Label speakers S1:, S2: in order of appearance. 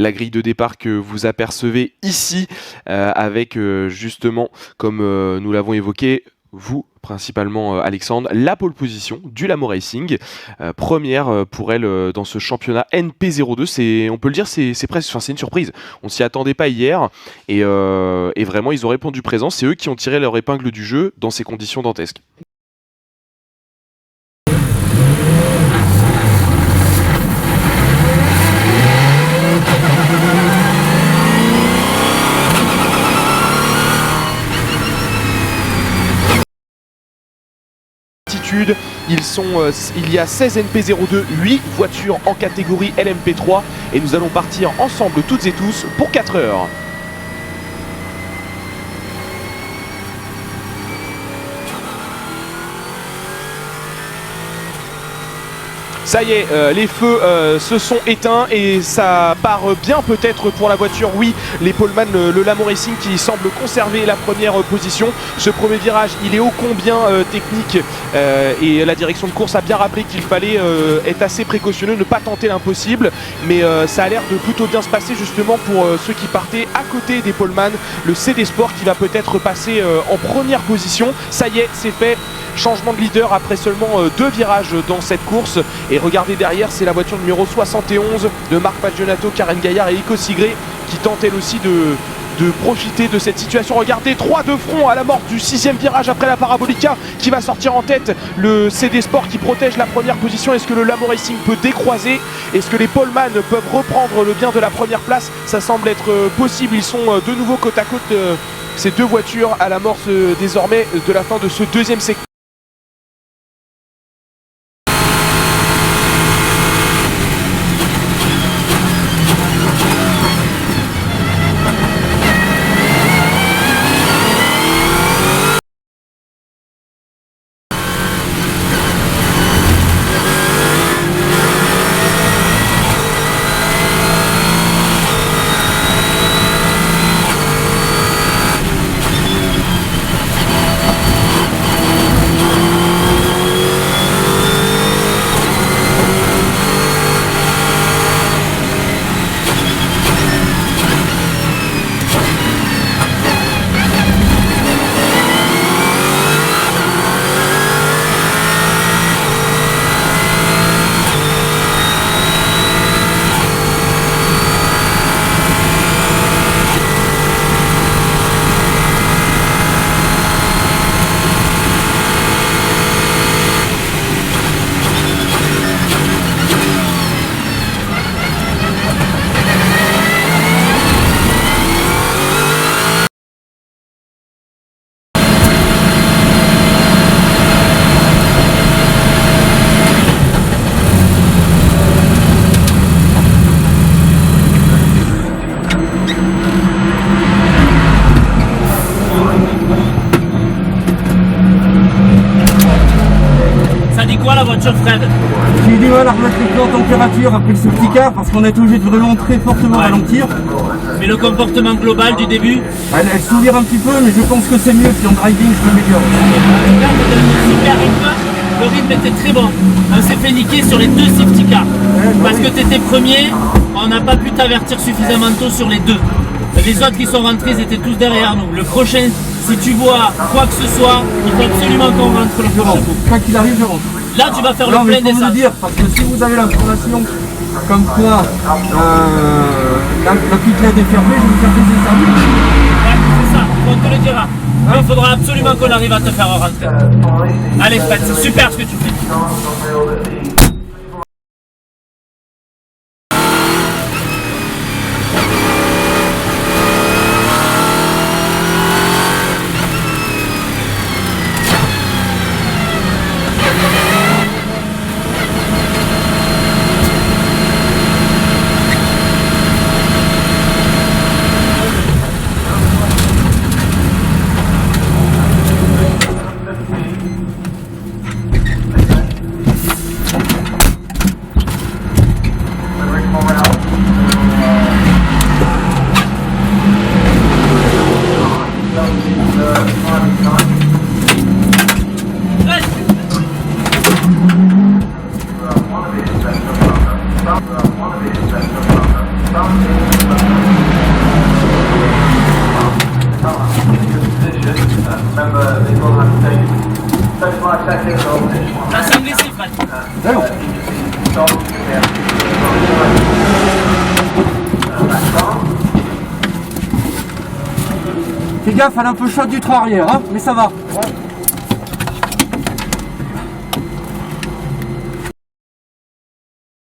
S1: La grille de départ que vous apercevez ici, avec justement, comme nous l'avons évoqué, vous principalement Alexandre, la pole position du Lamo Racing, première pour elle dans ce championnat NP02. On peut le dire, c'est presque, enfin, c'est une surprise. On s'y attendait pas hier et vraiment ils ont répondu présent. C'est eux qui ont tiré leur épingle du jeu dans ces conditions dantesques. Il y a 16 NP02, 8 voitures en catégorie LMP3 et nous allons partir ensemble toutes et tous pour 4 heures. Ça y est, les feux se sont éteints et ça part bien peut-être pour la voiture. Oui, les poleman, le Lamo Racing qui semble conserver la première position. Ce premier virage, il est ô combien technique et la direction de course a bien rappelé qu'il fallait être assez précautionneux, ne pas tenter l'impossible. Mais ça a l'air de plutôt bien se passer justement pour ceux qui partaient à côté des poleman. Le CD Sport qui va peut-être passer en première position. Ça y est, c'est fait. Changement de leader après seulement 2 virages dans cette course. Et regardez derrière, c'est la voiture numéro 71 de Marc Pagionato, Karen Gaillard et Ico Sigré qui tente elle aussi de profiter de cette situation. Regardez, 3 de front à la mort du 6e virage après la Parabolica qui va sortir en tête. Le CD Sport qui protège la première position. Est-ce que le Lamo Racing peut décroiser? Est-ce que les poleman peuvent reprendre le bien de la première place? Ça semble être possible. Ils sont de nouveau côte à côte, ces deux voitures, à l'amorce désormais de la fin de ce deuxième secteur.
S2: La voiture Fred,
S3: j'ai du mal à remettre les pneus en température après le safety car parce qu'on est obligé de vraiment très fortement ralentir.
S2: Mais le comportement global du début,
S3: elle sourire un petit peu, mais je pense que c'est mieux si en driving je m'améliore.
S2: Super rythme, le rythme était très bon. On s'est fait niquer sur les 2 safety cars parce que tu étais premier, on n'a pas pu t'avertir suffisamment tôt sur les 2. Les autres qui sont rentrés, ils étaient tous derrière nous. Le prochain, si tu vois quoi que ce soit, il faut absolument qu'on rentre le prochain coup.
S3: Quoi qu'il arrive, je rentre.
S2: Là, tu vas faire le plein d'essence.
S3: Dire, parce que si vous avez l'information comme quoi la petite LED est fermée, je vais vous faire des services.
S2: Ouais, c'est ça, on te le dira. Mais il faudra absolument qu'on arrive à te faire rentrer. Allez, Fred, c'est super ce que tu fais. Ça semble laisser, Fred.
S3: Fais gaffe, elle est un peu chaude du train arrière, hein, mais ça va.